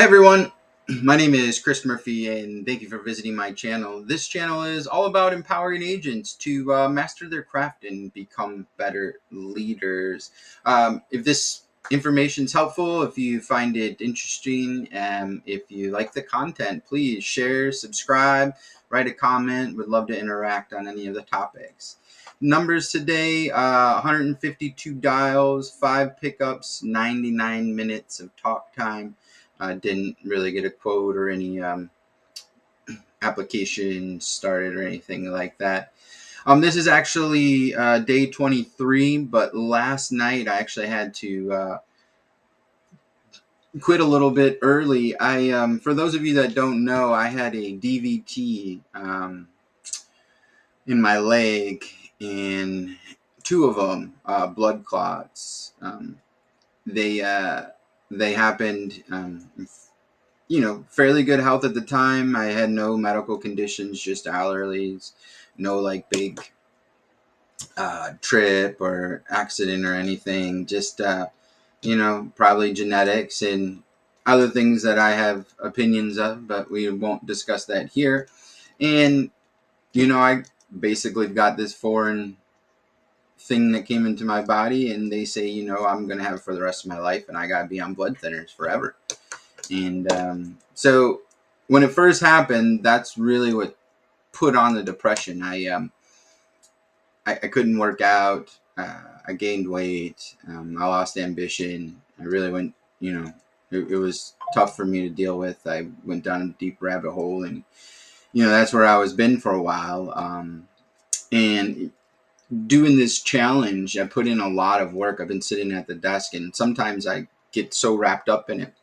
Hey everyone, my name is Chris Murphy and thank you for visiting my channel. This channel is all about empowering agents to master their craft and become better leaders. If this information is helpful, if you find it interesting, if you like the content, please share, subscribe, write a comment. Would love to interact on any of the topics. Numbers today, 152 dials, 5 pickups, 99 minutes of talk time. Didn't really get a quote or any application started or anything like that. This is actually day 23, but last night I actually had to quit a little bit early. For those of you that don't know, I had a DVT in my leg, and two of them blood clots. They they happened. Fairly good health at the time. I had no medical conditions, just allergies, no like big trip or accident or anything. Just probably genetics and other things that I have opinions of, but we won't discuss that here. And I basically got this foreign thing that came into my body, and they say, I'm gonna have it for the rest of my life, and I gotta be on blood thinners forever. And so when it first happened, that's really what put on the depression. I couldn't work out. I gained weight. I lost ambition. I really went, it was tough for me to deal with. I went down a deep rabbit hole, and, that's where I was been for a while. And doing this challenge, I put in a lot of work. I've been sitting at the desk, and sometimes I get so wrapped up in it.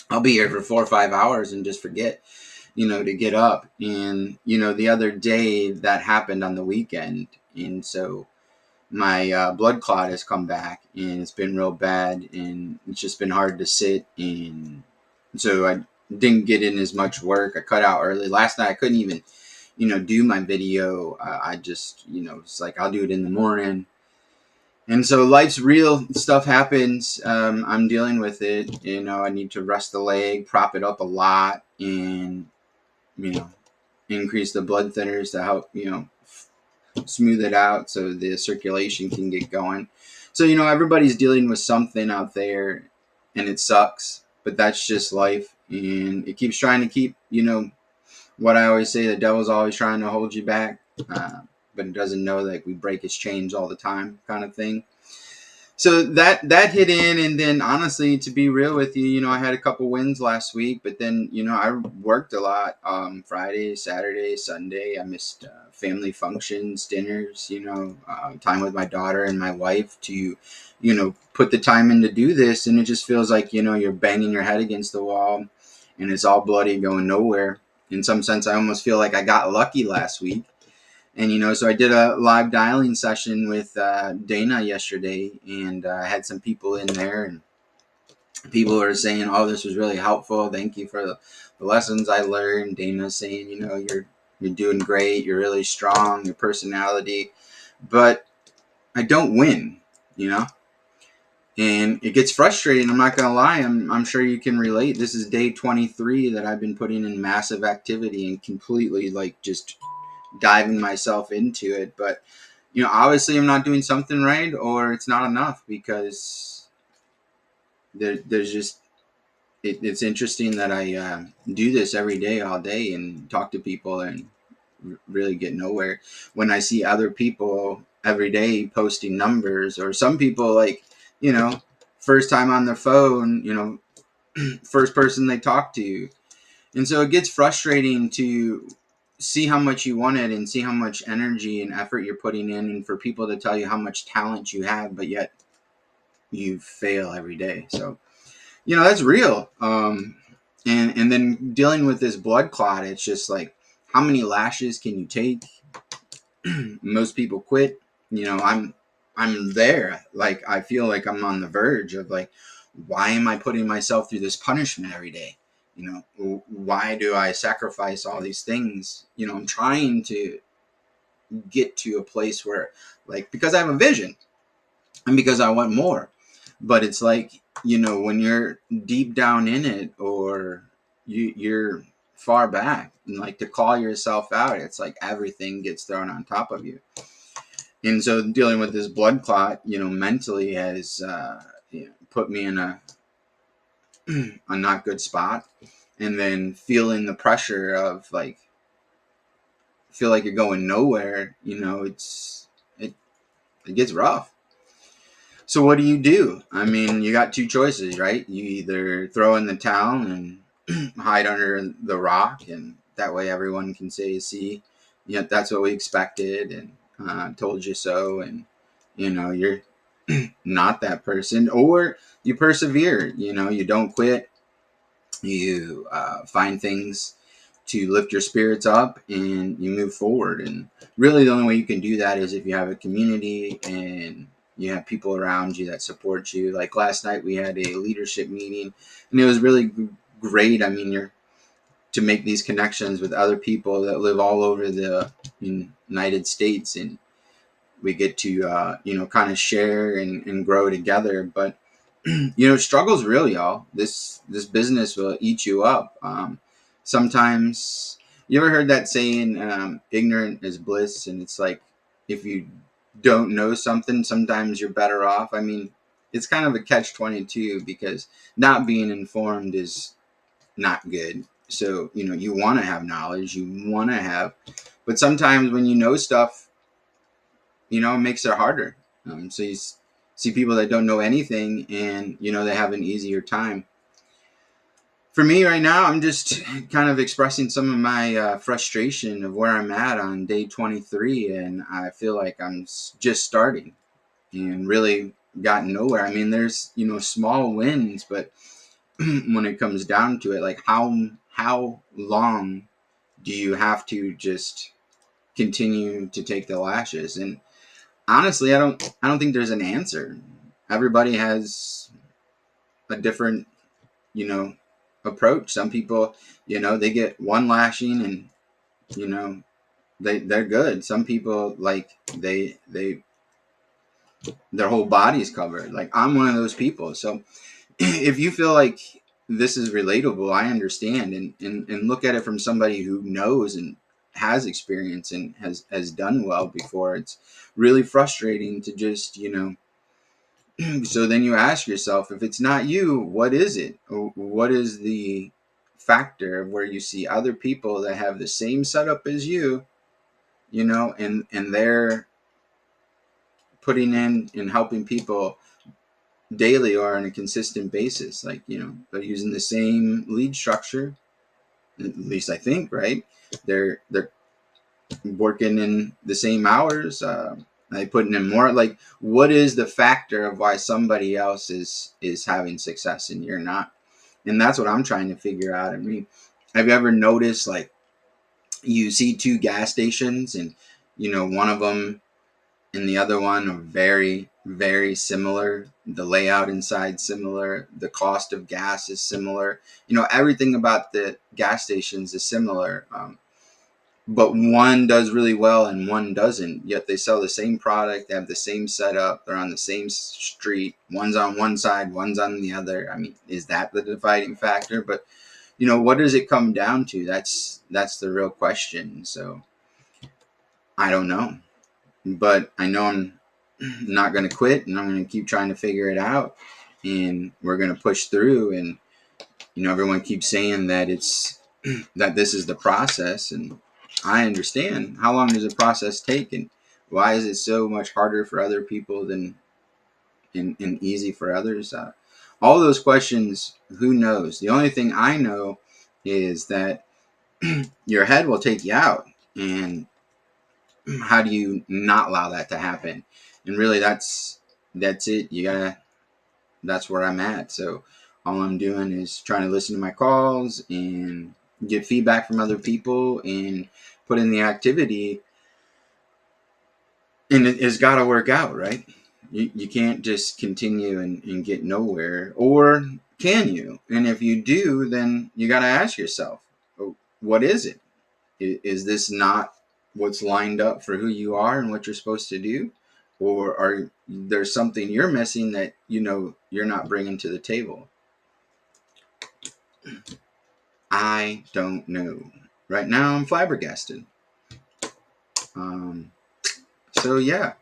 I'll be here for 4 or 5 hours and just forget, to get up. And, the other day that happened on the weekend. And so my blood clot has come back, and it's been real bad, and it's just been hard to sit. And so I didn't get in as much work. I cut out early. Last night I couldn't even, do my video. I just, it's like I'll do it in the morning. And so life's real, stuff happens. I'm dealing with it. I need to rest the leg, prop it up a lot, and, increase the blood thinners to help, smooth it out so the circulation can get going. So, everybody's dealing with something out there, and it sucks, but that's just life. And it keeps trying to keep, what I always say, the devil's always trying to hold you back. But it doesn't know that we break his chains all the time, kind of thing. So that hit in, and then honestly, to be real with you, I had a couple wins last week, but then I worked a lot. Friday, Saturday, Sunday, I missed family functions, dinners, time with my daughter and my wife to put the time in to do this, and it just feels like you're banging your head against the wall, and it's all bloody, going nowhere. In some sense, I almost feel like I got lucky last week. And, so I did a live dialing session with Dana yesterday, and I had some people in there, and people were saying, oh, this was really helpful. Thank you for the lessons I learned. Dana's saying, you're doing great. You're really strong, your personality. But I don't win, And it gets frustrating. I'm not going to lie. I'm sure you can relate. This is day 23 that I've been putting in massive activity and completely just diving myself into it. But obviously I'm not doing something right, or it's not enough, because there's just it's interesting that I do this every day, all day, and talk to people and really get nowhere. When I see other people every day posting numbers, or some people first time on their phone, first person they talk to. And so it gets frustrating to see how much you want it, and see how much energy and effort you're putting in, and for people to tell you how much talent you have, but yet you fail every day. So, that's real. And then dealing with this blood clot, it's just like, how many lashes can you take? Most people quit. I'm there. Like, I feel like I'm on the verge of why am I putting myself through this punishment every day? Why do I sacrifice all these things? I'm trying to get to a place where, because I have a vision and because I want more. But it's when you're deep down in it, or you're far back, and like to call yourself out, it's like everything gets thrown on top of you. And so dealing with this blood clot, mentally has put me in a not good spot. And then feeling the pressure of like, feel like you're going nowhere, it, it gets rough. So what do? I mean, you got two choices, right? You either throw in the towel and hide under the rock, and that way everyone can say, see, that's what we expected, and told you so, and you're not that person. Or you persevere, you don't quit, you find things to lift your spirits up, and you move forward. And really the only way you can do that is if you have a community and you have people around you that support you. Like last night we had a leadership meeting, and it was really great. I mean, you're to make these connections with other people that live all over the United States, and we get to kind of share and grow together. But struggle's real, y'all. This business will eat you up. Sometimes, you ever heard that saying, ignorant is bliss? And it's like, if you don't know something, sometimes you're better off. I mean, it's kind of a catch-22, because not being informed is not good. So you want to have knowledge, but sometimes when you know stuff, it makes it harder. So you see people that don't know anything, and they have an easier time. For me right now, I'm just kind of expressing some of my frustration of where I'm at on day 23, and I feel like I'm just starting and really gotten nowhere. I mean, there's small wins, but when it comes down to it, like how long do you have to just continue to take the lashes? And honestly, I don't think there's an answer. Everybody has a different, you know, approach. Some people, they get one lashing, and they're good. Some people, like, their whole body's covered. Like, I'm one of those people. So if you feel like this is relatable, I understand, and look at it from somebody who knows and has experience and has done well before. It's really frustrating to just, so then you ask yourself, if it's not you, what is it? What is the factor where you see other people that have the same setup as you, and they're putting in and helping people daily or on a consistent basis, like, they're using the same lead structure, at least I think, right? They're working in the same hours, they putting in more. Like, what is the factor of why somebody else is having success and you're not? And that's what I'm trying to figure out. I mean, have you ever noticed, like, you see two gas stations, and one of them and the other one are very, very similar. The layout inside similar. The cost of gas is similar. Everything about the gas stations is similar. But one does really well and one doesn't. Yet they sell the same product. They have the same setup. They're on the same street. One's on one side, one's on the other. I mean, is that the dividing factor? But what does it come down to? That's the real question. So I don't know. But I know I'm not going to quit, and I'm going to keep trying to figure it out, and we're going to push through. And everyone keeps saying that it's that this is the process, and I understand. How long does the process take, and why is it so much harder for other people than and easy for others? All those questions, who knows? The only thing I know is that your head will take you out, and how do you not allow that to happen? And really, that's it. That's where I'm at. So all I'm doing is trying to listen to my calls and get feedback from other people and put in the activity, and it's got to work out, right? You can't just continue and get nowhere. Or can you? And if you do, then you got to ask yourself, oh, what is it? Is this not what's lined up for who you are and what you're supposed to do? Or are there's something you're missing that you're not bringing to the table? I don't know. Right now, I'm flabbergasted. So yeah,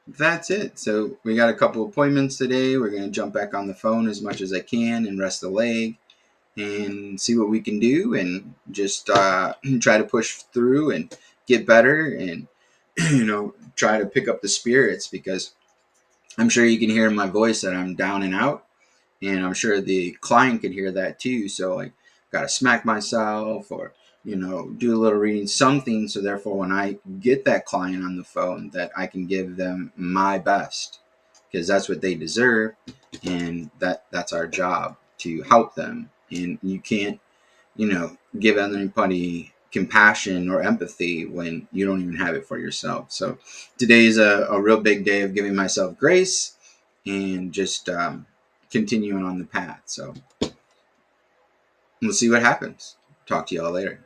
that's it. So we got a couple appointments today. We're gonna jump back on the phone as much as I can and rest the leg and see what we can do and just try to push through and get better and try to pick up the spirits, because I'm sure you can hear in my voice that I'm down and out, and I'm sure the client could hear that too. So like, gotta smack myself or do a little reading, something, so therefore when I get that client on the phone, that I can give them my best, because that's what they deserve, and that's our job, to help them. And you can't give anybody compassion or empathy when you don't even have it for yourself. So today is a real big day of giving myself grace and just continuing on the path. So we'll see what happens. Talk to y'all later.